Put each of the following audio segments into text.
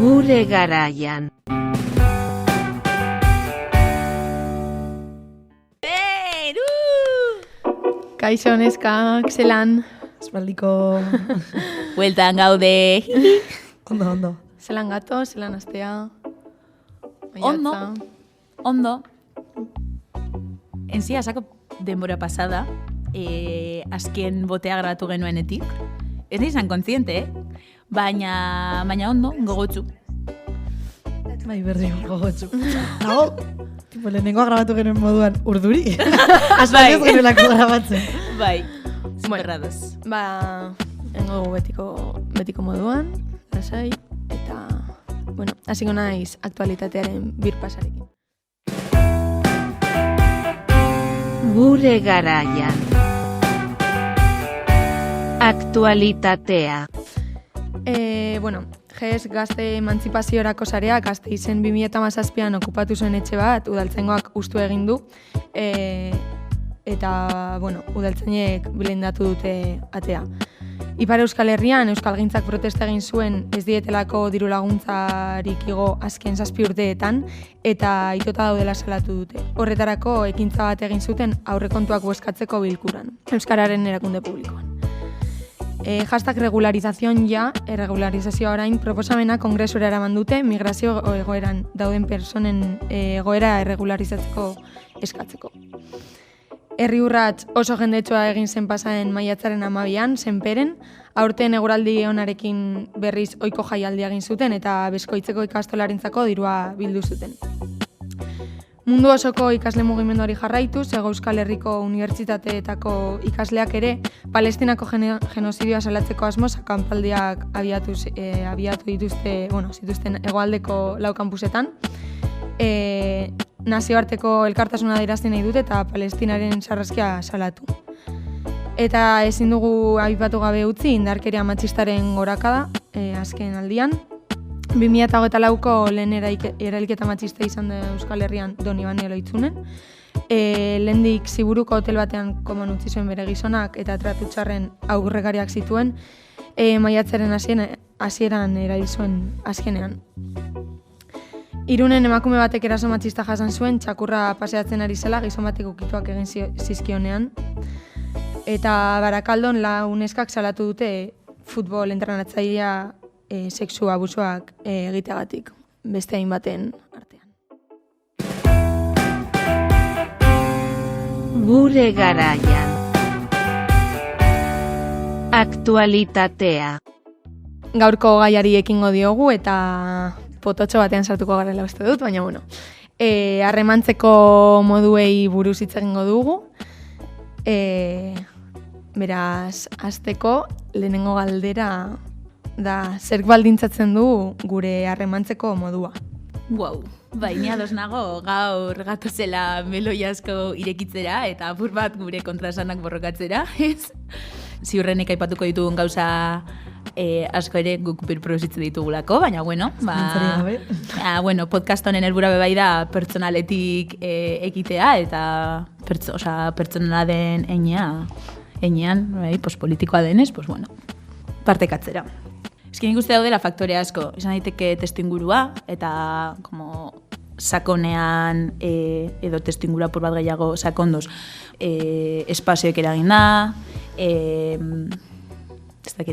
Gure garaian. Kaixo neskak, zelan? Espaldiko... Bueltan gaude. Ondo. Zelan gato, zelan astea? Ondo. Enzia, sako denbora pasada, azken botea grabatu genuenetik. Ez nizan kontziente, baina ondo, gogotsu. Bai, berdin, gogotsu. Nago, tipo, lehenengoa grabatu genuen moduan urduri. Azpalez genuelako grabatzen. Bai, superrados. Engo betiko moduan, lasai, eta, bueno, hasiko naiz aktualitatearen birpasarekin. Gure garaian. Aktualitatea. GES gazte emantzipaziorako sarea Gasteizen 2017an okupatu zuen etxe bat udaltzaingoak hustu egin du. Eta, udaltzainek blindatu dute atea. Ipar Euskal Herrian euskalgintzak protesta egin zuen ez dietelako diru laguntzarik igo azken 7 urteetan eta itota daudela salatu dute. Horretarako ekintza bat egin zuten aurrekontuak bozkatzeko bilkuran, euskararen erakunde publikoan. Hashtag regularización ya, erregularizazioa orain proposamena kongresura eraman dute migrazio egoeran dauden personen egoera erregularizatzeko eskatzeko. Herri urrats oso jendetsua egin zen pasaden maiatzaren 12an, Senperen, aurten eguraldi onarekin berriz ohiko jaialdia egin zuten eta bezkoitzeko ikastolarentzako dirua bildu zuten. Mundu osoko ikasle mugimenduari jarraituz, Hego Euskal Herriko unibertsitateetako ikasleak ere, Palestinako genozidioa salatzeko asmoz akanpaldiak abiatu zituzten hegoaldeko 4 kanpusetan. Nazioarteko elkartasuna adierazten nahi dute eta Palestinaren sarraskia salatu. Eta ezin dugu aipatu gabe utzi indarkeria matxistaren gorakada azken aldian. 2024ko lehen erailketa matxista izan da Euskal Herrian Doni Bane Oloitzunen. Lehendik Ziburuko hotel batean koman utzi zuen bere gizonak eta tratu txarren aurrekariak zituen maiatzaren hasieran erail zuen azkenean. Irunen emakume batek eraso matxista jasan zuen, txakurra paseatzen ari zela, gizon batek ukituak egin zizkionean. Eta Barakaldon neskak salatu dute futbol entrenatzailea sexu abusuak egiteagatik, beste hainbaten artean. Gure garaian. Aktualitatea. Gaurko gaiari ekingo diogu eta pototxo batean sartuko garela uste dut, baina harremantzeko moduei buruz hitz egingo dugu. Beraz, hasteko lehenengo galdera da zerk baldintzatzen du gure harremantzeko modua. Wow, ni ados nago gaur gatozela meloi asko irekitzera eta apur bat gure kontrasanak borrokatzera, ez? Ziurrenek aipatuko ditugun gauza asko ere guk birproduzitzen ditugulako, baina podcast honen helburua bai da pertsonaletik ekitea eta pertsonala den heinean, politikoa denez, partekatzera. Eskin ikuste daudela faktore asko, izan daiteke testuingurua eta sakonean edo testuingura apur bat gehiago sakondoz espazioek eraginda,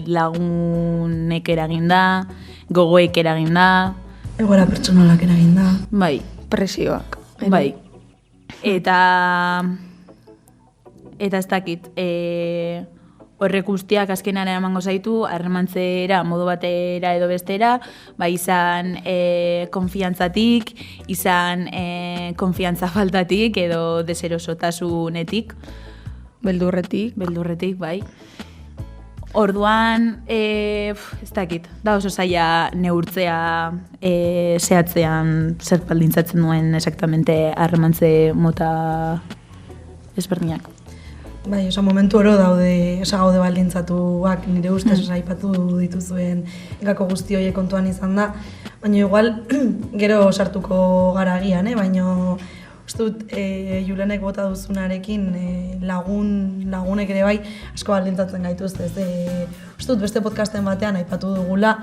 lagunek eraginda, gogoek eraginda, egoera pertsonalak eraginda. Bai. Presioak. Bai. Eta ez dakit, horrek guztiak azkenean eramango zaitu, harremantzera, modu batera edo bestera, izan konfiantzatik, izan konfiantza faltatik edo deserosotasunetik. Beldurretik, bai. Orduan, ez dakit, da oso zaila neurtzea zehatzean zer baldintzatzen duen exactamente harremantze mota ezberdinak. Bai, momentu oro gaude baldintzatuak nire ustez aipatu dituzuen gako guzti horiek kontuan izan da, baina igual gero sartuko gara agian, baina uste dut Julenek bota duzunarekin lagunek ere bai asko baldintzatzen gaituzte. Uste dut beste podcasten batean aipatu dugula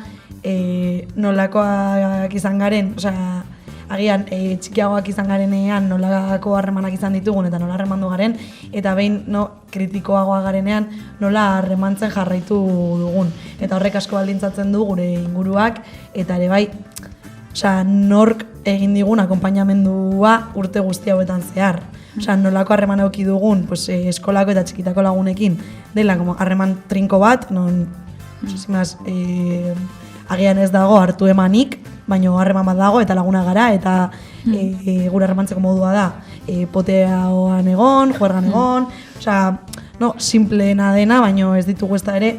nolakoak izan garen, osea, agian txikiagoak izan garenean nolako harremanak izan ditugun eta nola harremandu garen, eta behin kritikoagoa garenean nola harremantzen jarraitu dugun. Eta horrek asko baldintzatzen du gure inguruak, eta ere bai, osea, nork egin digun akonpainamendua urte guzti hauetan zehar. Osea, nolako harreman eduki dugun, pues, eskolako eta txikitako lagunekin dela harreman trinko bat, non, agian ez dago hartu emanik, baina harreman bat dago eta laguna gara, eta gure harremantzeko modua da poteaoan egon, juergan egon, osea, simpleena dena, baina ez ditugu ez da ere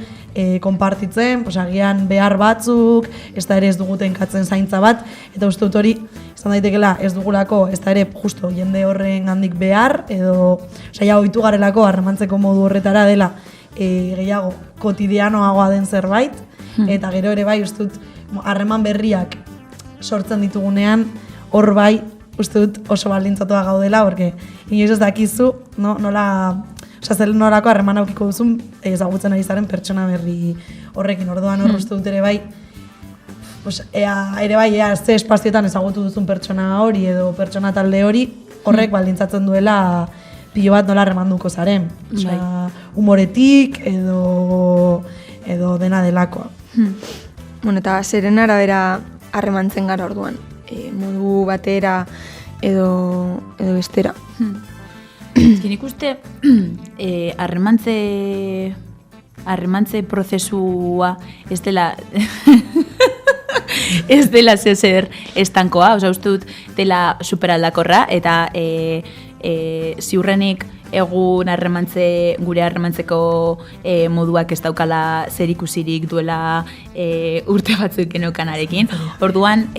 konpartitzen, agian behar batzuk, ez da ere ez duguten katzen zaintza bat, eta uste dut hori, izan daitekela ez dugulako, ez da ere justo jende horren handik behar, edo, ja, ohitu garelako harremantzeko modu horretara dela gehiago kotidianoagoa den zerbait, eta gero ere bai, uste dut, harreman berriak sortzen ditugunean, hor bai, uste dut oso baldintzatua gaudela, porque inoiz ez dakizu, nola, zer norako harreman aukiko duzun ezagutzen ari zaren pertsona berri horrekin. Orduan hor uste dut ere bai, ea ze espazioetan ezagutu duzun pertsona hori edo pertsona talde hori, horrek baldintzatzen duela pilo bat nola harremanduko zaren. Humoretik edo dena delakoa. Bueno, eta zeren arabera harremantzen gara orduan, modu batera edo bestera. Nik uste, harremantze prozesua ez dela zezer estankoa, oza, uste dut dela superaldakorra, eta ziurrenik egun gure harremantzeko moduak ez daukala zerikusirik duela urte batzuk genokanarekin. Orduan,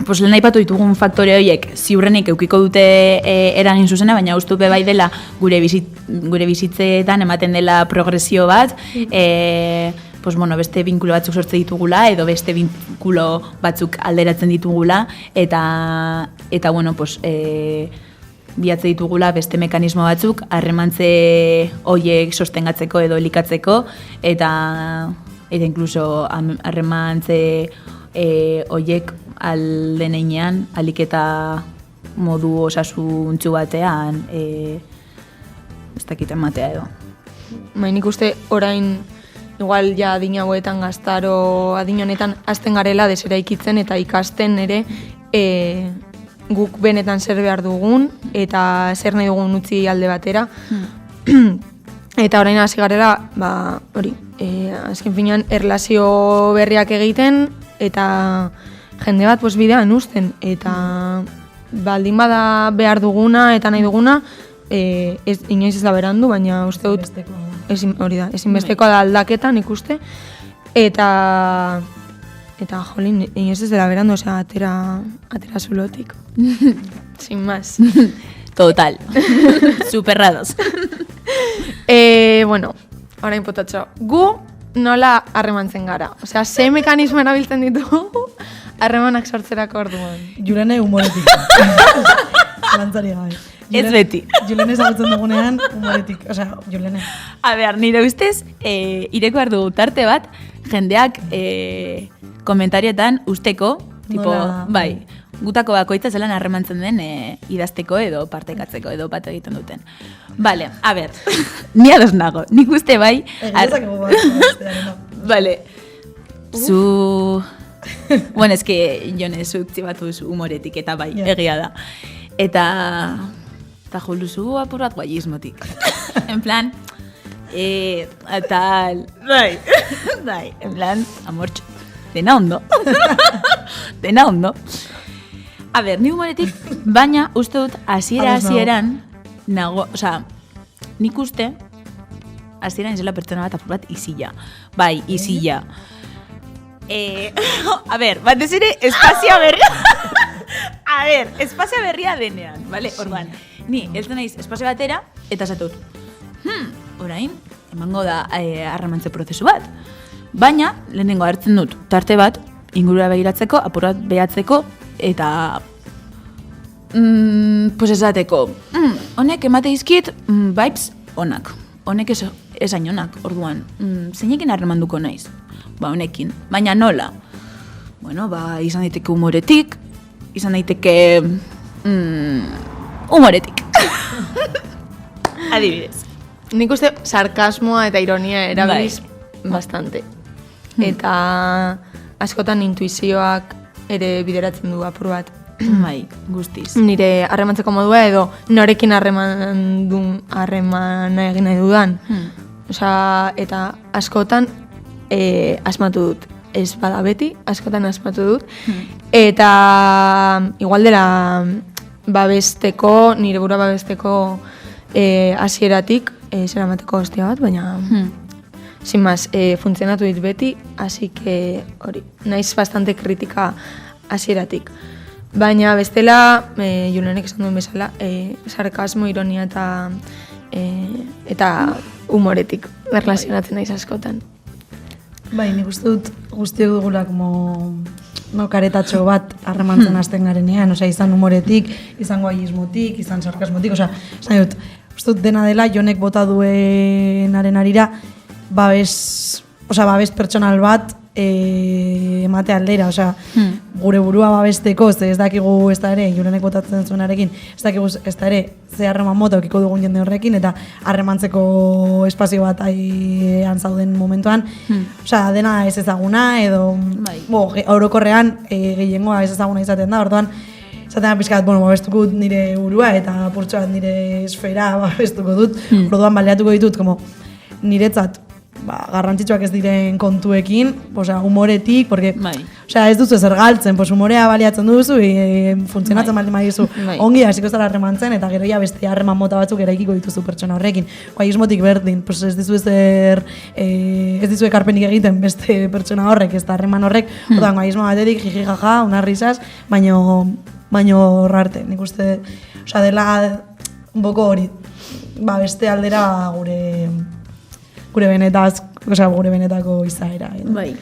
lehen aipatu ditugun faktore horiek ziurrenik eukiko dute eragin zuzena, baina uste be bai dela gure bizitzeetan ematen dela progresio bat, beste binkulo batzuk sortze ditugula edo beste binkulo batzuk alderatzen ditugula, eta bihatze ditugula beste mekanismo batzuk harremantze horiek sostengatzeko edo elikatzeko, eta inkluso harremantze horiek aldeneinean, aliketa modu osasuntzu batean ez dakit ematea edo. Nik uste orain igual ja adin hauetan gaztaro adin honetan hasten garela deseraikitzen eta ikasten ere guk benetan zer behar dugun eta zer nahi dugun utzi alde batera. Eta orain hasi garela, hori, azken finean erlazio berriak egiten eta jende bat bidean uzten, eta baldin bada behar duguna eta nahi duguna, inoiz ez da berandu, baina uste dut ezinbestekoa da aldaketan ikuste, eta jolin, inoiz ez dela berandu, osea, atera zulotik. Sin más. Total. Superrados. Bueno, orain potatxo, gu nola harremantzen gara? Osea, ze mekanismo erabiltzen ditugu harremanak sortzerako orduan? Julene humoretik. Lantzari gabe. Ez beti. Julene ezagutzen dugunean humoretik. Osea, Julene. A ber, nire ustez, ireko behar dugu tarte bat, jendeak komentarietan usteko, tipo, bai, gutako bakoitza zelan harremantzen den idazteko edo partekatzeko edo bat egiten duten. Bale, a ber, ni ados nago, nik uste bai... Bale, zu... Bueno, ez que jone zuk zibatu zu humoretik eta bai, egia da. Eta joluzu apur bat guayismotik. En plan, tal, bai, en plan, amortxo, dena ondo. Dena ondo. A ber, ni humoretik, baina uste dut hasieran nago, osea, nik uste hasieran izela pertsona bat apur bat izila. Bai, izila. A ber, batez ere espazio berria. A ber, espazio berria denean, vale? Orduan, ni ez naiz espazio batera eta esatut. Orain, emango da harremantze prozesu bat. Baina, lehenengo hartzen dut tarte bat ingurura begiratzeko, apur bat behatzeko eta pues esateko, honek emate izkit, vibes onak, honek ez hain onak, orduan, zeinekin harremanduko naiz? Ba, honekin, baina nola? Bueno, ba, izan daiteke humoretik, izan daiteke humoretik. Adibidez. Nik uste sarkasmoa eta ironia erabiliz bastante. Eta askotan intuizioak ere bideratzen du apur bat. Bai, guztiz. Nire harremantzeko modua edo norekin harremana egin nahi dudan. Osea, eta askotan asmatu dut. Ez bada beti, askotan asmatu dut. Eta igual dela babesteko, nire burua babesteko hasieratik zeramateko hostia bat, baina sin más, funtzionatu dit beti, así que hori, naiz bastante kritika hasieratik. Baina bestela, Julenek esan duen bezala, sarkasmo, ironia eta humoretik erlazionatzen naiz askotan. Bai, nik uste dut guztiok dugula karetatxo bat harremantzen hasten garenean, osea, izan humoretik, izan guaismotik, izan sarkasmotik, osea, esan dut, uste dut dena dela Jonek bota duenaren arira babes pertsonal bat emate aldera, osea, gure burua babesteko, ez dakigu ez da ere, Julenek botatzen zuenarekin, ez dakigu ez da ere, ze harreman mota okiko dugun jende horrekin, eta harremantzeko espazio bat aian zauden momentuan, osea, dena ez ezaguna, edo, orokorrean gehiengoa ez ezaguna izaten da, orduan, zaten pixkat, babestuko dut nire burua, eta purtsuat nire esfera babestuko dut, orduan baleatuko ditut, niretzat, garrantzitsuak ez diren kontuekin, humoretik, porque, ez duzu ezer galtzen, humorea baliatzen duzu, funtzionatzen baldin badizu, ongi hasiko zara harremantzen, eta gero ja beste harreman mota batzuk eraikiko dituzu pertsona horrekin. Guaismotik berdin, ez dizu ekarpenik egiten beste pertsona horrek, ez da harreman horrek, otan guaismo batetik, jiji jaja, unas risas, baino rarte, nik uste, dela, un poco hori, beste aldera gure benetako izaera. Bai,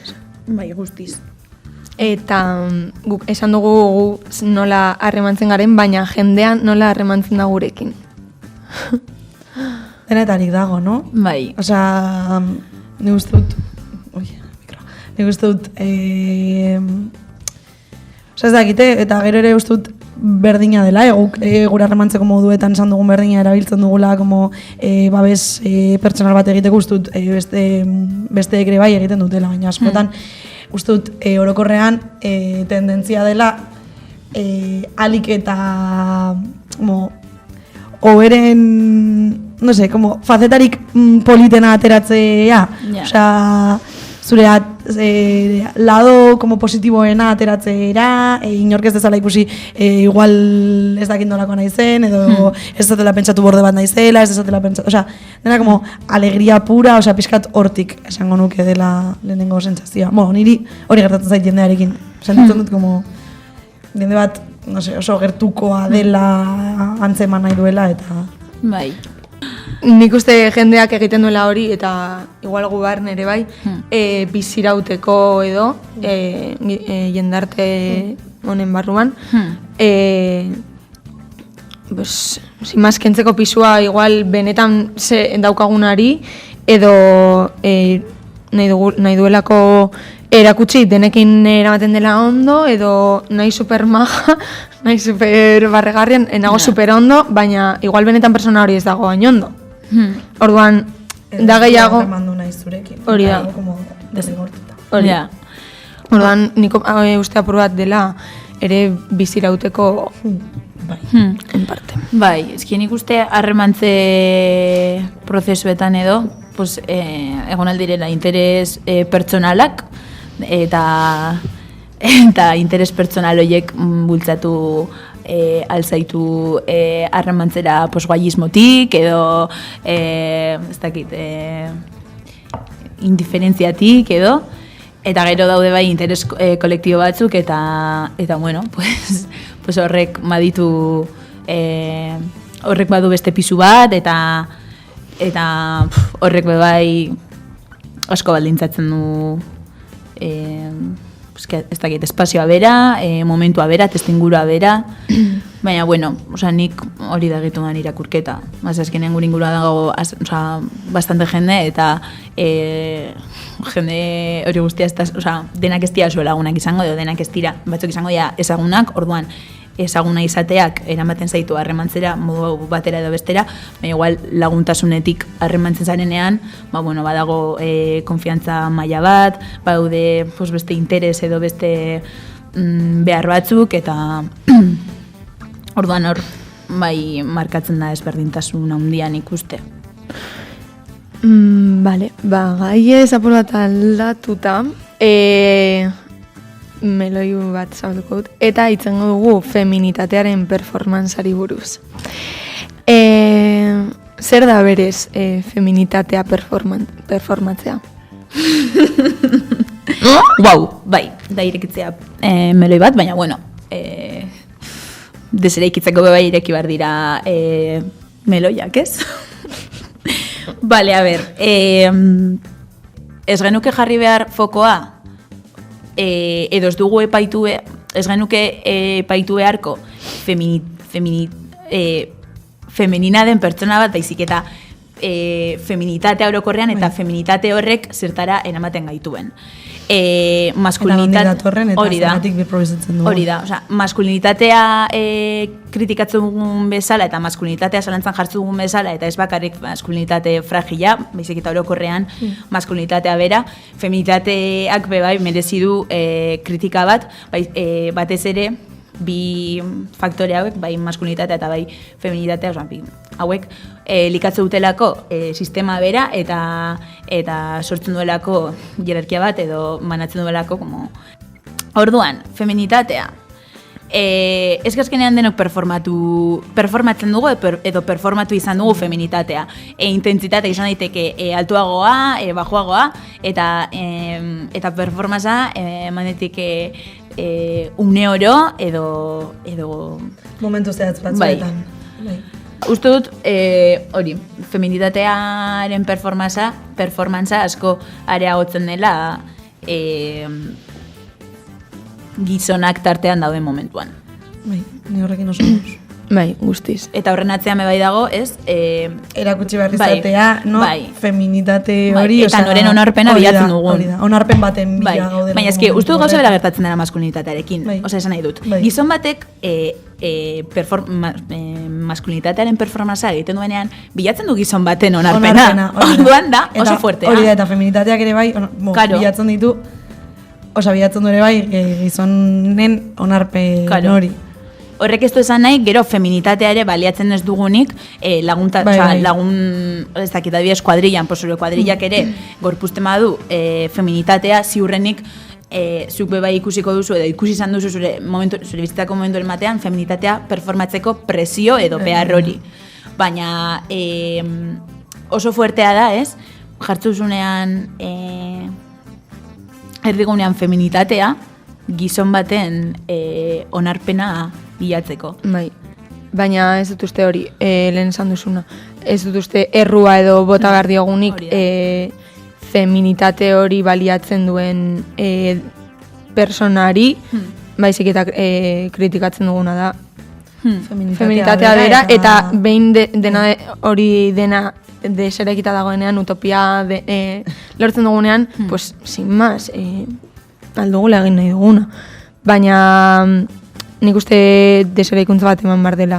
guztiz. Eta guk esan dugu nola harremantzen garen, baina jendean nola harremantzen da gurekin. Denetarik dago, no? Bai. Osea, nik uste dut, ez dakite, eta gero ere uste dut berdina dela, guk gure harremantzeko moduetan esan dugun berdina erabiltzen dugula babes pertsonal bat egiteko uste dut beste ere bai egiten dutela, baina askotan uste dut orokorrean tendentzia dela alik eta hoberen, no sé, facetarik politena ateratzea, osea, zure lado positiboena ateratzera, inork ez dezala ikusi igual ez dakit nolako naizen, edo ez dezatela pentsatu borde bat naizela, ez dezatela pentsatu, osea, dena alegria pura, osea, pixkat hortik esango nuke dela lehenengo sentsazioa. Niri hori gertatzen zait jendearekin, sentitzen dut jende bat, no sé, oso gertukoa dela antzeman nahi duela, eta... Bai. Nik uste jendeak egiten duela hori, eta igual gu barne ere bai, bizirauteko edo, jendarte honen barruan, sin kentzeko pisua igual benetan daukagunari, edo nahi duelako erakutsi denekin eramaten dela ondo, edo nahi super maja, nahi super barregarrian, nago super ondo, baina igual benetan persona hori ez dago hain ondo. Orduan, da gehiago... Hori da. Hori da. Orduan, niko uste apur bat dela ere bizirauteko en parte. Bai, ezkien ikuste harremantze prozesuetan edo, egon aldirela interes pertsonalak, eta interes pertsonal horiek bultzatu alzaitu harremantzera guaismotik edo ez dakit indiferentziatik edo, eta gero daude bai interes kolektibo batzuk eta bueno, pues horrek baditu horrek badu beste pisu bat eta horrek bai asko baldintzatzen du ez dakit, espazioa bera, momentua bera, testingurua bera, baina, bueno, nik hori da egitu man irakurketa. Azkenean gure ingurua dago bastante jende, eta jende hori guztia, denak ez dira zuela lagunak izango, edo denak ez dira, batzuk izango dira ezagunak, orduan, ezaguna izateak eramaten zaitu harremantzera modu batera edo bestera, baina igual laguntasunetik harremantzen zarenean, badago konfiantza maila bat, badaude beste interes edo beste behar batzuk, eta orduan hor bai markatzen da ezberdintasun handian ikuste. Vale, gai ez apur bat aldatuta, meloi bat zabalduko dut, eta itzengo dugu feminitatearen performantzari buruz. Zer da berez feminitatea performatzea? Bai, da irekitzea meloi bat, baina, bueno, desereikitzeko bai ireki behar dira meloiak, ez? Bale, a ber, ez genuke jarri behar fokoa, edo ez dugu ez genuke epaitu beharko femenina den pertsona bat, baizik eta feminitatea orokorrean eta feminitate horrek zertara eramaten gaituen. Maskulinitate hori da, maskulinitatea kritikatzen dugun bezala eta maskulinitatea zalantzan jartzen dugun bezala, eta ez bakarrik maskulinitate fragila, baizik eta orokorrean maskulinitatea bera, feminitateak bai merezi du kritika bat, batez ere bi faktore hauek, bai maskulinitatea eta bai feminitatea, hauek likatze dutelako sistema bera eta sortzen duelako hierarkia bat edo banatzen duelako orduan, feminitatea ez gazkenean denok performatzen dugu edo performatu izan dugu feminitatea. Intentsitate izan daiteke altuagoa, bajuagoa, eta performantza manetik une oro edo momentu zehatz batzuetan. Uste dut, hori, feminitatearen performantza asko areagotzen dela gizonak tartean dauden momentuan. Bai, ni horrekin oso guz. Bai, guztiz. Eta horren atzean bai dago, ez? Erakutsi behar izatea, feminitate hori, eta noren onarpena bilatzen dugun. Hori da, onarpen baten bila gaudela. Baina eski, uste dut gauza bera gertatzen dela maskulinitatearekin. Osa, esan nahi dut. Gizon batek maskulinitatearen performanza egiten duenean, bilatzen du gizon baten onarpena. Orduan da, oso fuertea. Hori da, eta feminitateak ere bai, bilatzen ditu, bilatzen du ere bai, gizonen onarpen hori. Horrek ez du esan nahi, gero feminitatea ere baliatzen ez dugunik, lagun, ez dakit adibidez kuadrillan, zure kuadrillak ere gorpuzten badu feminitatea ziurrenik zuk bai ikusiko duzu edo ikusi izan duzu zure bizitzako momentuaren batean feminitatea performatzeko presio edo behar hori. Baina oso fuertea da, ez? Jartzuzunean erdigunean feminitatea gizon baten onarpena bilatzeko. Bai, baina ez dut uste hori, lehen esan duzuna, ez dut uste errua edo bota behar diogunik feminitate hori baliatzen duen personari, baizik eta kritikatzen duguna da feminitatea bera, eta behin hori dena deserekita dagoenean, utopia lortzen dugunean, pues, sin más, aldugula egin nahi duguna. Baina nik uste deserekuntza bat eman behar dela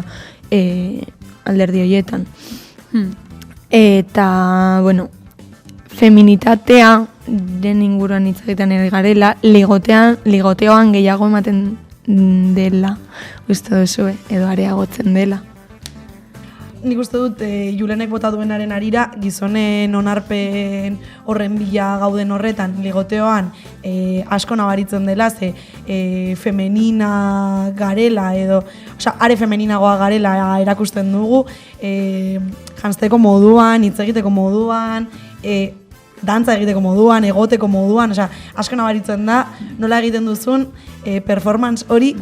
alderdi horietan. Eta, bueno, feminitatea den inguruan hitz egiten ere garela, ligoteoan gehiago ematen dela, uste duzu, edo areagotzen dela. Nik uste dut, Julenek bota duenaren arira, gizonen onarpen horren bila gauden horretan, ligoteoan asko nabaritzen dela, ze femenina garela edo, are femeninagoa garela erakusten dugu, janzteko moduan, hitz egiteko moduan, dantza egiteko moduan, egoteko moduan, asko nabaritzen da, nola egiten duzun performance hori,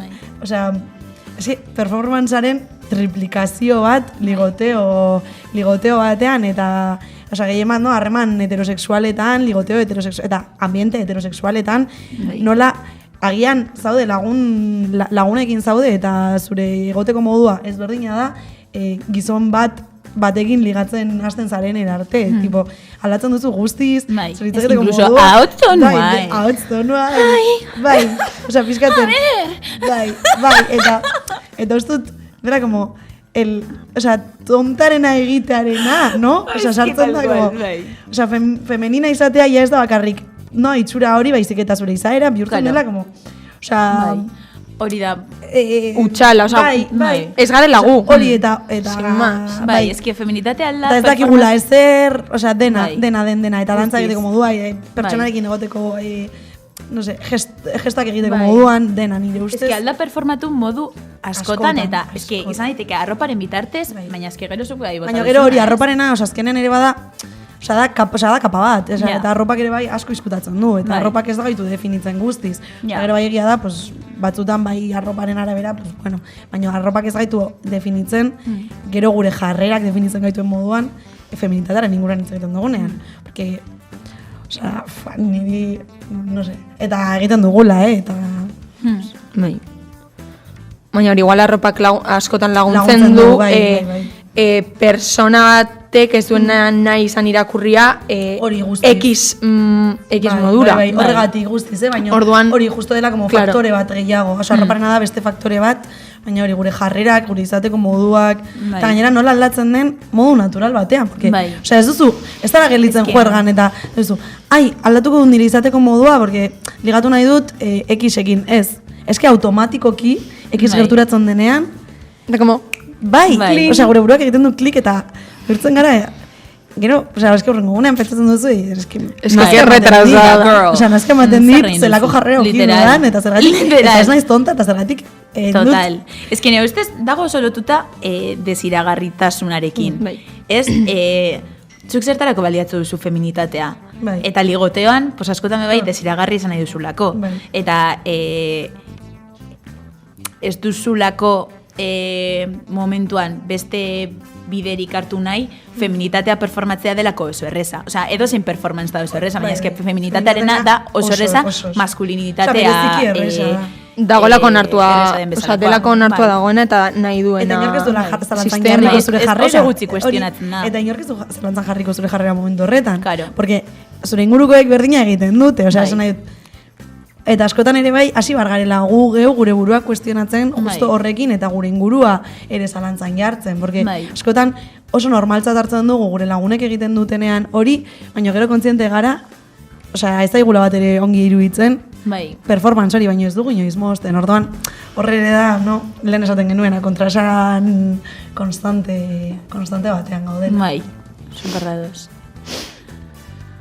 performancearen triplikazio bat ligoteo batean, eta gehieman harreman heterosexualetan, ligoteo heterosexualetan, eta ambiente heterosexualetan, nola agian zaude lagunekin zaude eta zure egoteko modua ezberdina da, gizon batekin ligatzen hasten zaren erarte, tipo, aldatzen duzu guztiz, zuritzeketeko modua. Incluso ahots tonua. Bai, osea, pizkatzen. Bai, eta ustut, bera, como, tontarena egitearena, no? Osea, sartzen da, como, osea, femenina izatea ja ez da bakarrik, no, itxura hori baizik eta zure izaera, bihurtzen dela, como, osea, hori da. Utxala, oza, ez gare lagu. Hori eta bai, eski feminitatea alda. Eta ez dakigula ezer, oza, dena, eta dantza egiteko modua, pertsonarekin egoteko, no sé, gestak egiteko moduan, dena nire ustez. Eski alda performatu modu askotan, eta eski izan daiteke arroparen bitartez, baina eski gero zuko gai bota. Baina gero hori, arroparena, oza, azkenen ere bada, oza, da kapa bat, eta arropak ere bai asko izkutatzen du, eta arropak ez da gaitu definitzen guztiz. Gero bai egia da, batzutan bai arroparen arabera, baina arropak ez gaitu definitzen, gero gure jarrerak definitzen gaituen moduan, feminitatearen inguruan hitz egiten dugunean. Porque, osea, niri, no sé, eta egiten dugula, eta... Bai. Baina hori igual arropak askotan laguntzen du, persona batek ez duena nahi izan irakurria X modura. Horregatik guztiz, baina hori justo dela como faktore bat gehiago. Oso, arroparena da beste faktore bat, baina hori gure jarrerak, gure izateko moduak, eta gainera nola aldatzen den modu natural batean. Osea, ez duzu, ez dara gelditzen juergan, eta ez duzu, aldatuko dut nire izateko modua, porque ligatu nahi dut X-ekin, ez. Ez que automatikoki X gerturatzen denean, eta como... Bai, osea, gure buruak egiten du klik eta bertzen gara, gero, osea, eski horrengo gunean pentsatzen duzu, eski retrasada. Osea, nazke ematen dit, zelako jarrera okin dudan, eta zergatik, eta ez naiz tonta, eta zergatik total. Eski nire ustez, dago solotuta desiragarritasunarekin. Ez, zuk zertarako baliatzu duzu feminitatea. Eta ligoteoan, askotan bai, desiragarri izan nahi duzulako. Eta ez duzulako momentuan beste biderik hartu nahi, feminitatea performatzea delako oso erreza. Osea, edo zein performance da oso erreza, baina eske feminitatearena da oso erreza, maskulinitatea dagoelako onartua, osea, delako onartua dagoena eta nahi duena. Eta inork ez duela zalantzan jarriko zure jarrera. Oso gutxi kuestionatzen da. Eta inork ez du zalantzan jarriko zure jarrera momentu horretan. Porque zure ingurukoek berdina egiten dute, osea, esan nahi dut. Eta askotan ere bai, hasi bargarela gure burua kuestionatzen justo horrekin eta gure ingurua ere zalantzan jartzen. Porque askotan oso normaltzat hartzen dugu gure lagunek egiten dutenean hori, baina gero kontziente gara, osea, ez daigula bat ere ongi iruditzen, performance hori, baina ez dugu inoiz mozten. Orduan, horre ere da, lehen esaten genuena, kontrasan konstante batean gaudela. Bai, superrados.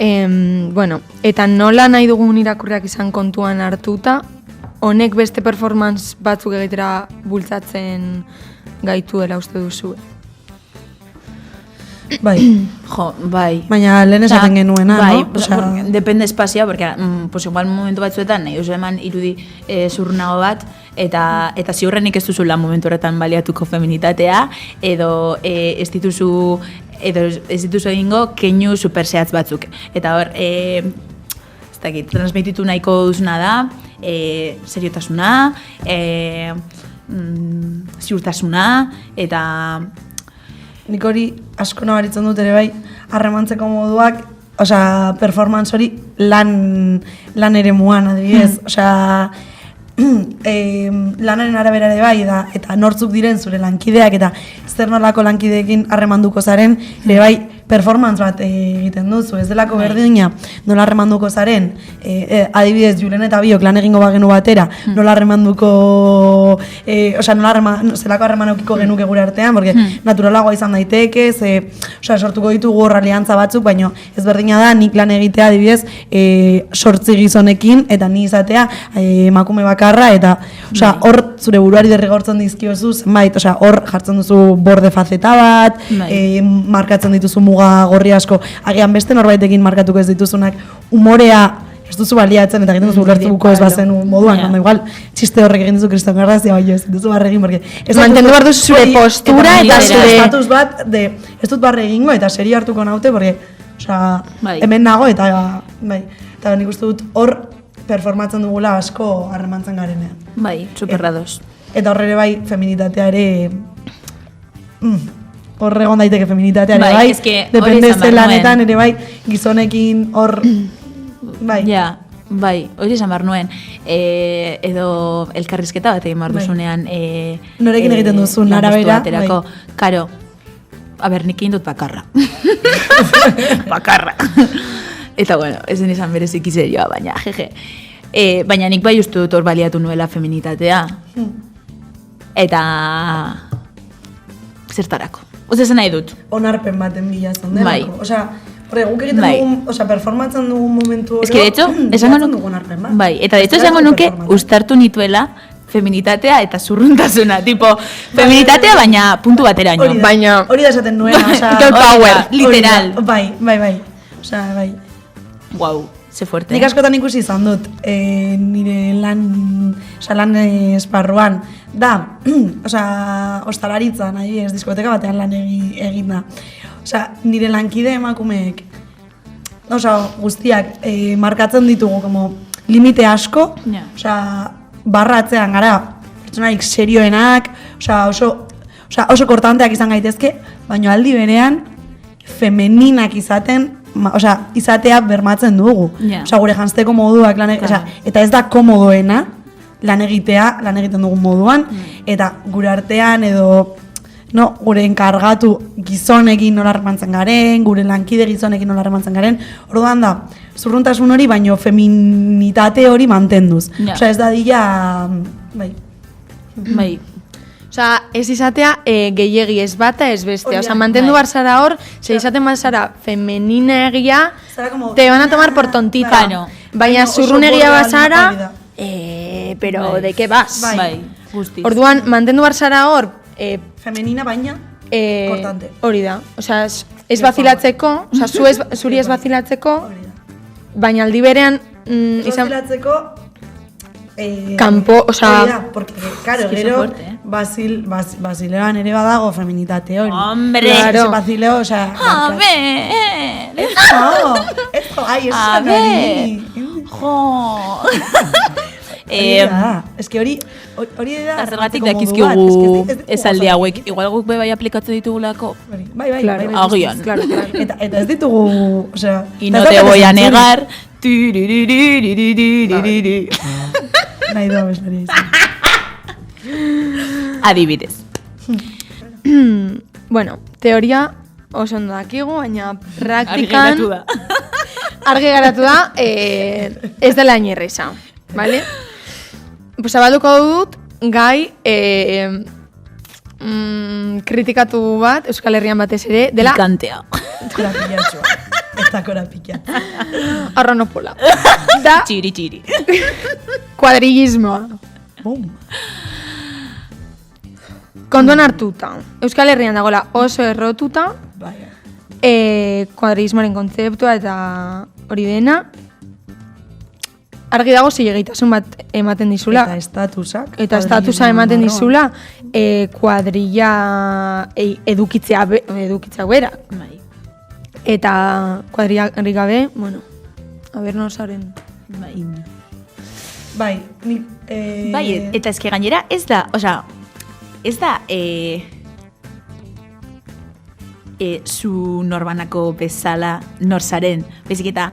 Bueno, eta nola nahi dugun irakurriak izan kontuan hartuta, honek beste performance batzuk egitera bultzatzen gaituela uste duzu. Bai. Bai. Baina lehen esaten genuena, no? Bai, depende espazioa, porque igual momentu batzuetan nahi duzu eman irudi zurnago bat, eta ziurrenik ez duzula momentu horretan baliatuko feminitatea, edo ez dituzu egingo keinu superseatz batzuk. Eta hor, ez dakit, transmititu nahiko duzuna da, seriotasuna, ziurtasuna, eta... Nik hori asko nabaritzen dut ere bai, harremantzeko moduak, osea, performance hori lan ere muan, adibidez, osea, lanaren arabera ere bai, eta nortzuk diren zure lankideak, eta zer nolako lankideekin harremanduko zaren, ere bai, performance bat egiten duzu, ez delako berdina, nola harremanduko zaren, adibidez, Julen eta Biok lan egingo bagenu batera, nola harremanduko, osea, zelako harremanokiko genuke gure artean, porque naturalagoa izan daiteke, osea, sortuko ditugu hor aliantza batzuk, baina ez berdina da, nik lan egitea, adibidez, 8 gizonekin, eta ni izatea emakume bakarra, eta, osea, hor zure buruari derrigortzen dizkiozu, zenbait, osea, hor jartzen duzu borde faceta bat, markatzen dituzu muga gorri asko, agian beste norbaitekin markatuko ez dituzunak, umorea ez duzu baliatzen eta egiten duzu ulertuko ez bazen moduan, cuando igual txiste horrek egin duzu Kriston Garrazia, bai, ez duzu barre egin, porque mantendu behar duzu zure postura eta zure estatus bat de ez dut barre egingo eta serio hartuko naute, porque, osea, hemen nago eta, bai, eta nik uste dut hor performatzen dugula asko harremantzen garenean. Bai, superrados. Eta horre bai, feminitatea ere... hor egon daiteke feminitatea ere bai, eske hori depende esan behar zelanetan nuen. ere bai, gizonekin hor... bai. Ja, bai, hori esan behar nuen. Edo elkarrizketa bat egin behar Bai. duzunean. Norekin egiten duzun lanpostu arabera, baterako. bai. Karo, nik egin dut bakarra. Bakarra. Eta bueno, ezen izan berezik serioa, baina jeje. Baina nik bai uste dut hor baliatu nuela feminitatea. Eta... zertarako. Zen nahi dut. Onarpen baten bilatzen delako. Bai. Osea, horre, guk egiten Bai. dugun, osea, performatzen dugun momentu Ez que, de hecho, esango bilatzen nuke... dugun onarpen bat. Bai, eta de hecho, Ez da esango nuke performance. uztartu nituela feminitatea eta zurruntasuna. Tipo, feminitatea baina puntu bateraino. Hori da, hori da esaten nuena, osea... Girl power, hori da, literal. Bai. Osea, bai. Wow, ze fuerte. Nik askotan ikusi izan dut, nire lan esparruan, da, osea, ostalaritzan, adibidez, diskoteka batean lan egin da. Osea, nire lankide emakumeek, osea, guztiak markatzen ditugu, como, limite asko, Ja. osea, barratzean gara, pertsonarik serioenak, osea, oso kortanteak izan gaitezke, baina aldi berean, femeninak izatea bermatzen dugu. Ja. Osea, gure janzteko moduak, eta ez da komodoena lan egiten dugun moduan, eta gure artean edo gure enkargatu gizonekin nola harremantzen garen, gure lankide gizonekin nola harremantzen garen, orduan da, zurruntasun hori, baino feminitate hori mantenduz. Ja. Osea, ez da dila, bai. Bai. Osea, ez izatea gehiegi ez bata ez bestea. Hori da, Osea, mantendu bai. bar zara hor, ze izaten bar zara femenina egia, Zara como... te van a tomar por tontita. Claro. Baina Oso zurrunegia borda bazara, hori da. pero Bai. de qué vas? Bai. Guztiz. Orduan, mantendu bar zara hor, Femenina baina, kortante. hori da. Osea, ez bazilatzeko, osea, zuri ez bazilatzeko, Hori da. baina aldi berean, izan... Zazilatzeko... Kanpo, osea... Hori da, porque, claro, que gero, fuerte, eh. Basileoan ere badago feminitate hori. Hombre. Claro. Basileo, osea... A ver. Esto, ai, eso A es ver. Jo. Ez que hori da... Zergatik modu dakizkigu bat, ez ditugu esaldi oso- hauek. Igual guk be bai aplikatzen ditugulako. Bai, Claro. Agian. Claro. Eta ez ditugu, osea... Y eta no ez te daukat voy a zentzurik. negar. Tiriririririririri. Nahi doa beslaria izan. Adibidez. Bueno, teoria oso ondo dakigu, baina Argi praktikan... geratu da. Argi geratu da, ez dela hain erreza, vale? Pues abalduko dut, gai kritikatu bat, Euskal Herrian batez ere, dela Pikantea. Korapilatxoa. Eta korapilatxoa. arronopola. Da Txiri, txiri. kuadrillismoa. Bum. Kontuan hartuta, Euskal Herrian dagoela oso errotuta, Bai. kuadrillismoaren kontzeptua eta hori dena, argi dago zilegitasun bat ematen dizula. Eta estatusak. Eta estatusa ematen dizula kuadrilla edukitzea berak. Bai. Eta kuadrillarik gabe, bueno, a ber nosaren. Bai. Bai, ni... Bai, eta eske gainera ez da, zu norbanako bezala norzaren, baizik eta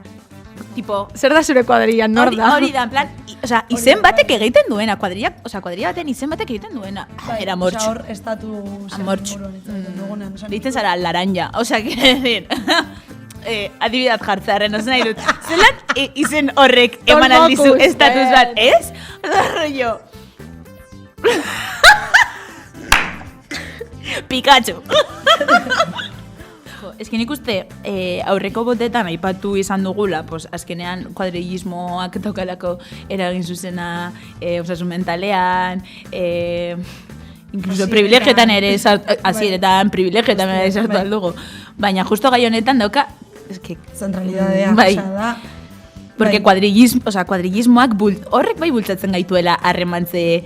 tipo, Zer da zure kuadrilla, nor da? hori da, en plan, izen batek egiten duena, kuadrilla baten izen batek egiten duena. Era mortxu. Hor estatu... Amortxu. dugunean. Ditzen zara laranja, osea, que adibidat jartzearen, ozen nahi dut. Zelan izen horrek eman aldizu Tolmokuz, estatus bat, ez? Rollo. Pikachu. Ez que nik uste aurreko botetan aipatu izan dugula, pues, azkenean kuadrillismoak daukalako eragin zuzena osasun mentalean, incluso privilegioetan ere hasieretan privilegioetan ere sartu aldugu. Baina justo gai honetan dauka, eske Zentralidadea, bai. osea da... Porque kuadrillismoak horrek bai bultzatzen gaituela harremantze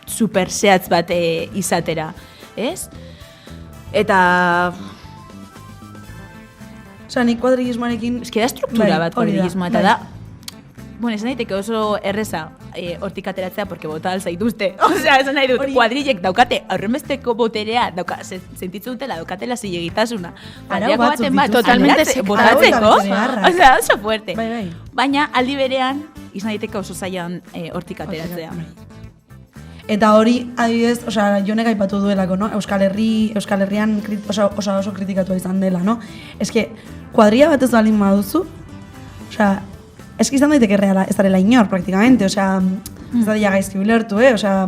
super zehatz bat izatera, ez? Eta... Osea, nik kuadrillismoarekin... Ez da struktura bat kuadrillismoa, eta bai. da... Bueno, esan daiteke oso erreza hortik ateratzea, porque bota alzaituzte. Osea, esan nahi dut, kuadrilek daukate aurrenbesteko boterea, sentitzen dutela, daukatela zilegitasuna. Arau batzuk dituzte. Totalmente botatzeko. Osea, oso fuerte. Bai. Baina, aldi berean, izan daiteke oso zailan hortik ateratzea. Eta hori, adibidez, osea, Jonek aipatu duelako, no? Euskal Herrian oso kritikatua izan dela, no? Eske, kuadrilla bat ez balin baduzu, osea, eski izan daiteke reala, ez darela inor, praktikamente, osea, ez da dira gaizki ulertu, osea,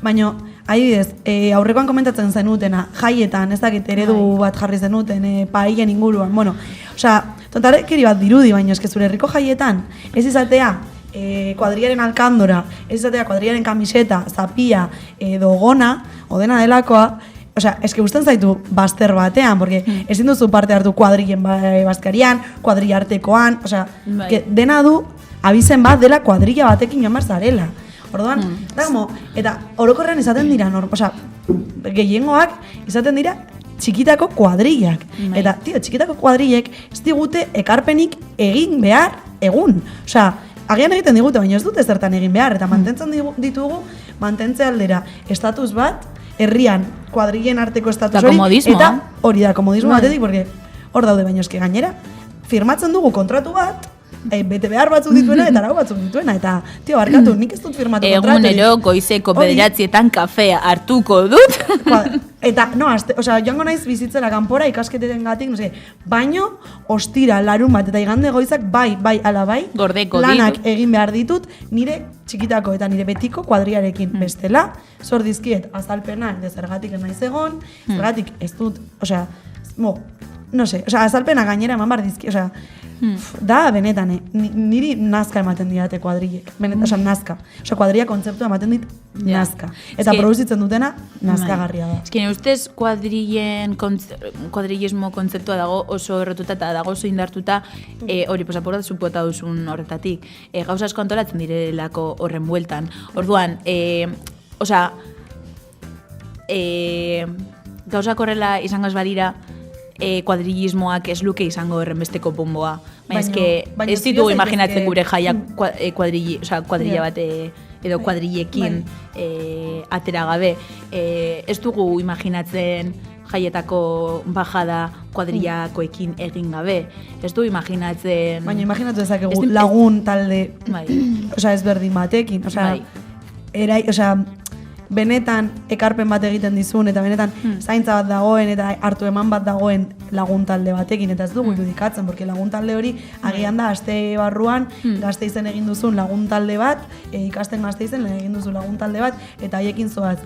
baino, adibidez, aurrekoan komentatzen zenutena, jaietan, ez dakit eredu bat jarri zenuten, paien inguruan, bueno, osea, tontarekeri bat dirudi, baino, eske zure herriko jaietan, ez izatea, kuadriaren alkandora, ez izatea kuadriaren kamiseta, zapia, edo gona, odena delakoa, osea, eske gusten zaitu bazter batean, porque ezin duzu parte hartu kuadrillen bazkarian, kuadrilla artekoan, osea, dena du abizen bat dela kuadrilla batekin joan behar zarela. Orduan, da como, eta orokorrean izaten dira, osea, gehiengoak izaten dira txikitako kuadrillak. Eta, txikitako kuadrillek ez digute ekarpenik egin behar egun. Osea, agian egiten digute, baina ez dute zertan egin behar, eta mantentzen ditugu, mantentze aldera estatus bat, herrian kuadrillen arteko estatus hori, eta hori da, komodismo batetik, porque hor daude baino eske gainera, firmatzen dugu kontratu bat, bete behar batzuk dituena eta arau batzuk dituena, eta, barkatu, nik ez dut firmatu kontratu. Egunero goizeko 9:00 kafea hartuko dut. Eta, no, osea, joango naiz bizitzera kanpora ikasketetengatik, no sé, baino, ostira, larun bat, eta igande goizak, bai, ala bai, gordeko lanak egin behar ditut, nire txikitako eta nire betiko kuadriarekin. Bestela, zor dizkiet azalpenak de zergatik ez naiz egon, zergatik ez dut, osea, no sé, osea, azalpenak gainera eman behar dizki, osea, da benetan, niri nazka ematen didate kuadrilek, benetan, osea, nazka. Osea, kuadrilla kontzeptua ematen dit nazka. Eta produzitzen dutena, nazkagarria da. Ez que ustez kuadrillismo kontzeptua dago oso errotuta eta dago oso indartuta, hori, pues apuratu bota duzun horretatik. Gauza asko antolatzen direlako horren bueltan. Orduan, osea, gauzak horrela izango ez badira, kuadrillismoak ez luke izango errenbesteko bomboa. Baina ez ditugu imaginatzen gure jaia kuadrilla bat edo kuadrillekin atera gabe. Ez dugu imaginatzen jaietako bajada kuadrillakoekin egin gabe. Ez du imaginatzen... Baina imaginatu dezakegu lagun talde, osea, ezberdin batekin, osea, benetan ekarpen bat egiten dizun, eta benetan zaintza bat dagoen, eta hartu eman bat dagoen lagun talde batekin, eta ez dugu irudikatzen, porque lagun talde hori agian da aste barruan Gasteizen egin duzun lagun talde bat, ikasten Gasteizen egin duzu lagun talde bat, eta haiekin zoaz,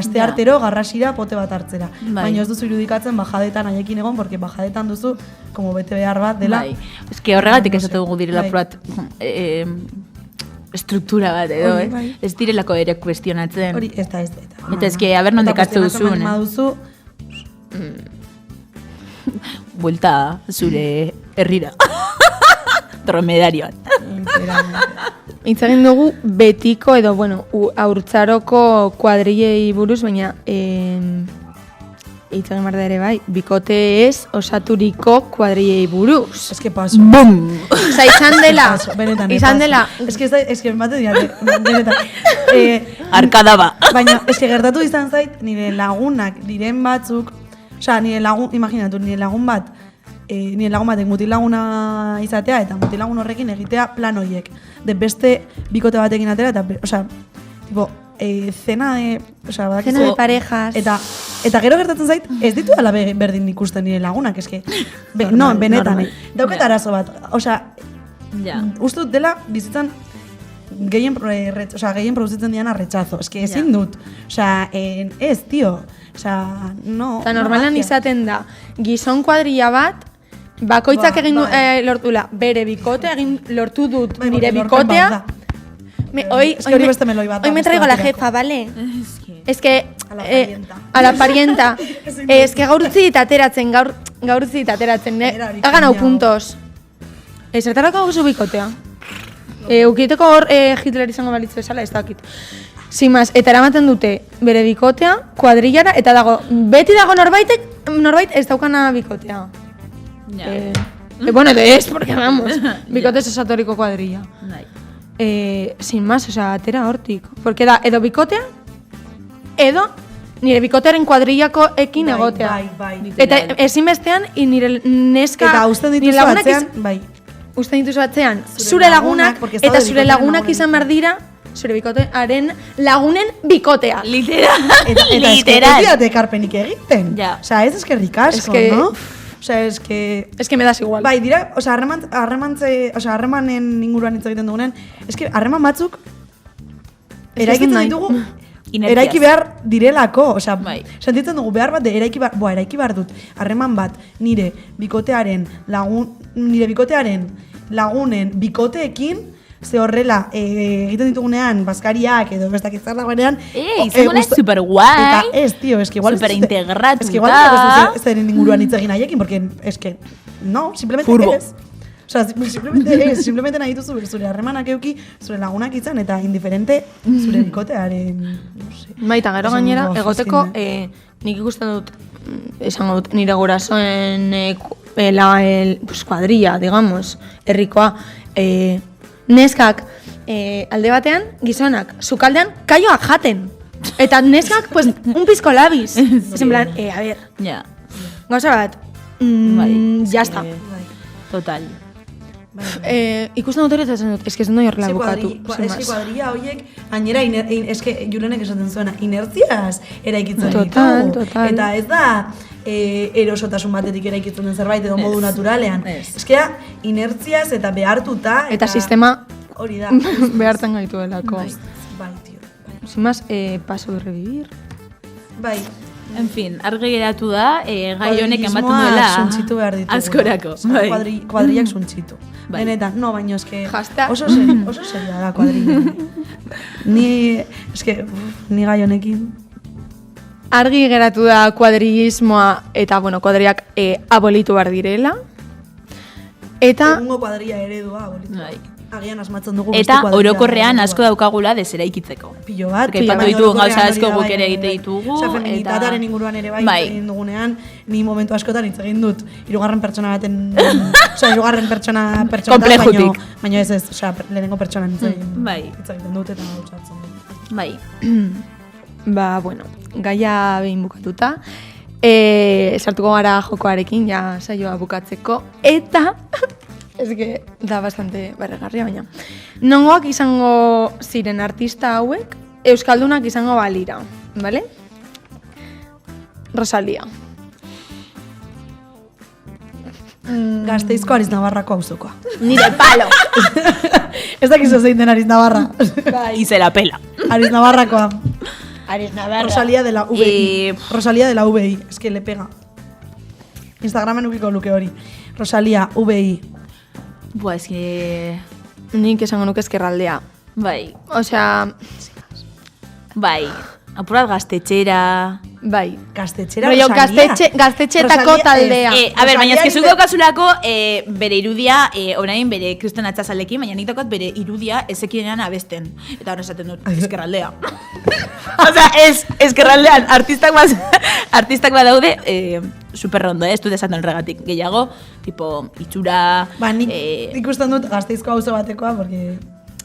aste artero garrasira pote bat hartzera. Baina ez duzu irudikatzen bajadetan haiekin egon, porque bajadetan duzu, como bete behar bat dela. Ez que horregatik ez dugu direla probat struktura bat edo, ez direlako ere kuestionatzen. Hori, ez da. Eta ez que, haber nondik hartu duzun. Buelta zure herrira. Dromedarioan. Itzagin dugu betiko edo, bueno, haurtzaroko kuadrillei buruz, baina itzagin barda ere bai, bikote ez osaturiko kuadrillei buruz. Ez que paso. Bum! Osa, izan dela. Ez que bate dira, benetan. Arkada ba. Baina, ez que gertatu izan zait, nire lagunak diren batzuk, osea, nire lagun, imaginatu, nire lagun batek mutilaguna izatea, eta mutilagun horrekin egitea plan horiek. De beste bikote batekin atera, eta, osea, tipo, cena de parejas. Eta gero gertatzen zait, ez ditu dela berdin ikusten nire lagunak, eske. No, benetan, dauket arazo bat. Osea, uste dut dela bizitzan gehien produzitzen diana rechazo. Eske ezin dut. Osea, ez, tio. Osea, no. Eta normalan izaten da, gizon kuadrilla bat, bakoitzak egin lortula, bere bikote egin lortu dut nire bikotea. Hoy me traigo a la jefa, ¿vale? Es que a la parienta. Es que gaur utzi ateratzen, hagan hau puntos. Zertarako guzu bikotea. Ukiteko hor Hitler izango balitzu esala, ez dakit. Simaz, eta eramaten dute bere bikotea, kuadrillara, eta dago, beti dago norbait ez daukana bikotea. Bueno, de ez, porque vamos, bikote esatoriko kuadrilla. Bai. Sin más, o sea, atera hortik. Porque da, edo bikotea, edo nire bikotearen kuadrillako ekin egotea. Bai. Eta ezinbestean, nire neska... Eta usten nire dituzu lagunak atzean, bai. Usten dituzu atzean, Zure zure lagunak, lagunak, porque ez daude eta zure bikotearen lagunak lagunen. izan behar dira, zure bikotearen lagunen bikotea. Literal. Eta ez diate ekarpenik egiten. Ja. Osea, ez eskerrik asko, Es que- no? Osea, es que... Es que me das igual. Bai, dira, osea, harremanen inguruan hitz egiten dugunen, eske harreman batzuk eraikitzen nahi. ditugu Inertziaz. eraiki behar direlako, osea, Bai. sentitzen dugu behar bat de eraiki behar dut. Harreman bat nire bikotearen lagunen bikoteekin, ze horrela egiten ditugunean bazkariak edo bestak izar dagoenean izango naiz superguai. Eta ez, tío, es que igual Superintegratuta. es que igual ez zeren inguruan hitz egin haiekin, porque es que no, simplemente Furbo. eres. O sea, simplemente nahi duzu zure harremanak euki, zure lagunak izan, eta indiferente zure bikotearen, no sé. Baita, gero Esan gainera, dugu, egoteko, foskin, nik ikusten dut, esango dut, nire gurasoen pues, kuadrilla, digamos, herrikoa, neskak alde batean, gizonak, sukaldean, kaioak jaten. Eta neskak, pues, un pizko labiz. Es en plan, a ver, Ja. gauza bat, ya está. Total. Ikusten dut hori eta esan dut, eske ez dut horrela Sí, bukatu. es que cuadrilla horiek, gainera, es que Julenek esaten zuena, inertziaz eraikitzen Total, ditugu. total. Eta ez da erosotasun batetik eraikitzen den zerbait edo modu naturalean. ez. Es que da, inertziaz eta behartuta. Eta sistema hori da. behartzen gaituelako. Bai, tio. Sin más, paso de revivir. Bai. En fin, argi geratu da, gai honek ematen Kuadrillismoa duela suntzitu behar ditugu. askorako. Bai. Kuadrillak suntzitu. Bai. Benetan, no, baino eske Hashtag. oso seria da kuadrilla. Ni gai honekin Argi geratu da kuadrillismoa eta, bueno, kuadriak abolitu behar direla. Eta, egungo kuadrilla eredua abolitu. Bai. Agian asmatzen dugu beste Eta kuadrilla orokorrean eredua. asko daukagula deseraikitzeko. Pilo bat, Porque aipatu baina ditugu orokorrean gauza hori asko da, guk bai, ere bai, egite bai. ditugu, Osea, feminitatearen eta- inguruan ere bai, Bai. egin dugunean, ni momentu askotan hitz egin dut, hirugarren pertsona baten, osea, hirugarren pertsona Konplejutik. baina ez, osea, lehenengo pertsonan hitz Bai. egiten dut eta gauzatzen dut. Bai. ba, bueno, gaia behin bukatuta. Sartuko gara jokoarekin, ja saioa bukatzeko. Eta, ez que da bastante barregarria, baina. Nongoak izango ziren artista hauek, euskaldunak izango balira, vale? Rosalía. Gasteizko Ariz Navarrako auzokoa. Nire palo. Ez dakizu zein den Ariz Navarra. Y se la pela. Ariz Navarrakoa. Ariz Navarra. Rosalía de la VI. Rosalía de la VI. Es que le pega. Instagramen ubiko luke hori. Rosalía VI. Buah, es que... Nik esango nuke ezkerraldea. Bai. Osea, Bai. Apurat gaztetxera... bai. Gaztetxera Rollo Rosalía. gaztetxeetako Rosalía, taldea. A ber, baina Rosalía eske zuk daukazulako bere irudia, orain bere kriston atzazalekin, baina nik daukat bere irudia ezekienean abesten. Eta hori esaten dut, ezkerraldea. Osea, ezkerraldean artistak badaude, superrondo, ez dut esaten horregatik. Gehiago, tipo, itxura... Ba, nik ikusten dut Gasteizko auzo batekoa, porque...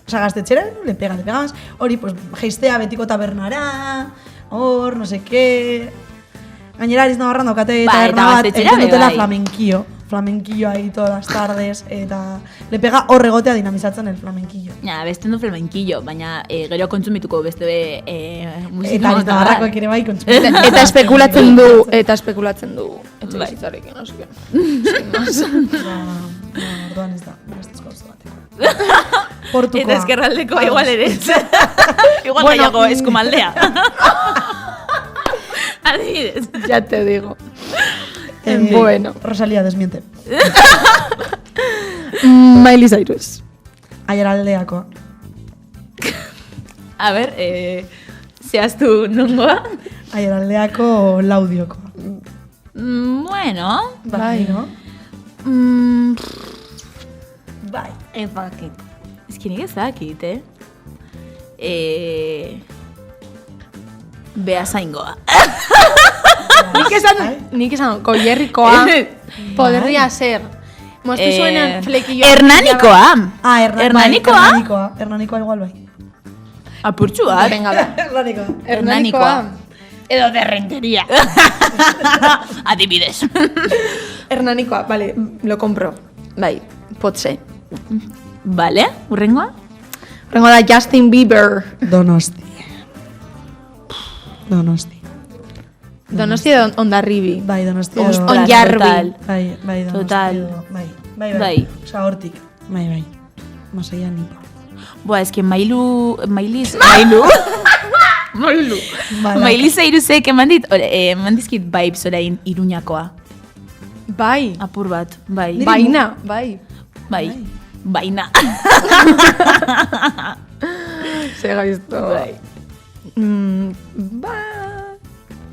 Osa, gaztetxera, le pega más. Hori, pues, geistea betiko tabernara, hor, no sé qué... Gainera Ariz Navarran daukate Ba, taberna eta bat, gaztetxera egiten be, dutela bai. flamenquillo. Flamenquillo ahí todas las tardes, eta le pega hor egotea dinamizatzen el flamenquillo. Ja, besten du flamenquillo, baina gero kontsumituko beste musika. Eta Ariz Navarrakoak ere bai kontsumitzen. Eta espekulatzen du, etxe Bai. bizitzarekin, no sé qué. Orduan ez da, Gasteizko auzo batekoa. Portukoa. Eta ezkerraldeko igual ere. Igual Bueno, gehiago eskumaldea. Adibidez. Ya te digo. Bueno. Rosalía desmiente. Miley Cyrus. Aiaraldeakoa. A ber, zehaztu nongoa? Aiaraldeako Laudiokoa. Bueno. Bai, no? Bai. Ez ki nik ez dakit, Beasaingoa. Nik esan, goierrikoa podría ser. Moztu zuenan flekilloa. Hernanikoa. Ah, Hernanikoa? Hernanikoa igual bai. Apurtxu bat. Venga, ba. Hernanikoa. Hernanikoa. Edo derrenteria. Adibidez. Hernanikoa, vale, lo compro. Bai, potse. Vale, urrengoa? Rengo da Justin Bieber. Donosti. Donosti edo Ondarribi. Bai, Donosti. Ostras, Onjarbi. total. Bai, Donosti. Total. Bai. Bai. Osa, hortik. Bai. Masaia nipa. Boa, eske Mailu... Bai. Maili Zeiruzek eman dizkit vibes orain Iruñakoa. Bai. Apur bat, bai. Baina, bai. Bai. Baina. Ze gaizto. Bai.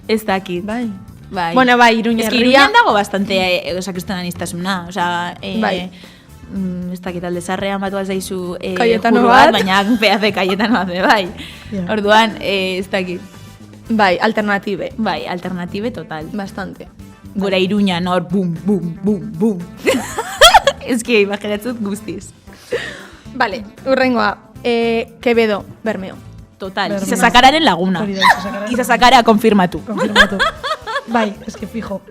Ez dakit. Bai. Bai. Bueno, bai, Iruña Es que herria. Iruñan dago bastante, kristonanistasuna. Osea, Bai. Ez dakit alde zarrean batu alzaizu Cayetano juru bat. baina pedaze Cayetano bat, bai. Ja. Orduan, ez dakit. Bai, alternative. Bai, alternative total. Bastante. Gora Iruñan hor, bum, bum, bum, bum. Ez que imaginatzut guztiz. Vale, urrengoa. Quevedo, Bermeo. Total. Bermeo. Izasakararen laguna. Hori da, Izasakararen Izasakara konfirmatu. Konfirmatu. Bai, eske fijo.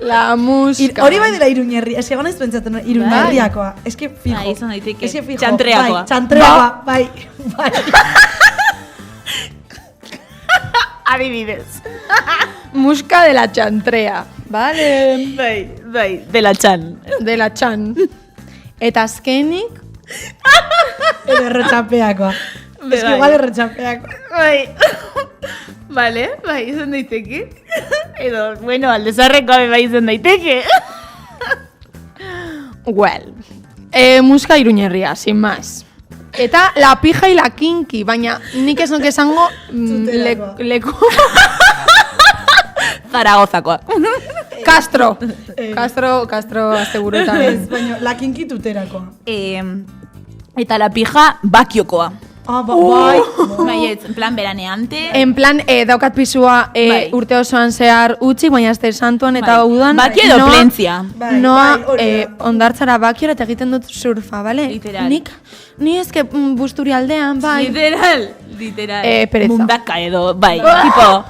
La música. Hori bai dela Iruñerri, eske gana ez pentsatzen Iruñerriakoa. Eske fijo. Bai, izan daiteke. Eske fijo. Txantreakoa. Bai, txantreakoa, bai. Adibidez. Musca de la chantrea. Vale. Bai, de la txan. De la chan. Eta azkenik, Edo erretxapeakoa. Bai. Eske igual erretxapeakoa. Bai. Vale, bai, izan daiteke. Edo, bueno, aldezarrekoa bai izan daiteke. well. Musika Iruñerria, sin más. Eta la pija y la kinki, baina nik ez nuke esango Zutelakoa. leku... Zaragozakoa. Castro. Castro asteburuetan. Ez, baina, lakinki tuterakoa. Eta la pija bakiokoa. Ah, bai. Bai, ez, en plan beraneante. En plan, daukat pisua Bai. urte osoan zehar utzik, baina azte santuan eta Bai. udan... Baki edo plentzia. Bai, Noa, bai, hori da. ondartzara bakiora eta egiten dut surfa, bale? Literal. Ni eske busturi aldean, bai. Literal. pereza. Mundaka edo, bai, tipo.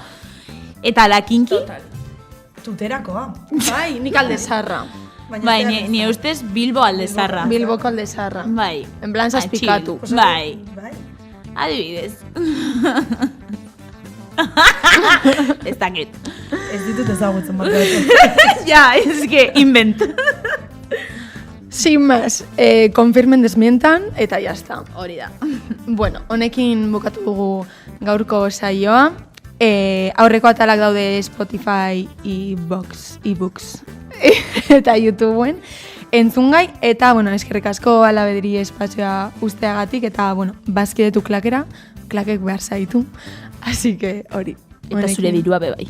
Eta la kinki, Tuterakoa. Bai, nik alde zarra. Baina bai, zera ni ustez Bilbo aldezarra. Bilboko alde zarra. Bai. En plan zazpikatu. Chill. Bai. Bai. Adibidez. Ez dakit. Ez ditut ezagutzen bat. Ja, ez que invent. Sin más, konfirmen desmientan, eta jazta. Hori da. Bueno, honekin bukatu dugu gaurko saioa. Aurreko atalak daude Spotify, e-books eta YouTubeen. Entzungai, eta, bueno, eskerrik asko alabederi espazioa usteagatik, eta, bueno, bazkidetu klakera, klakek behar zaitu. Así que, hori. Eta zure dirua bebai.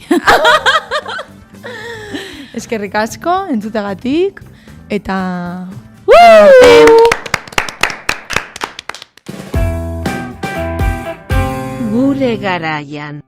Eskerrik asko, entzuteagatik, eta... Gure garaian.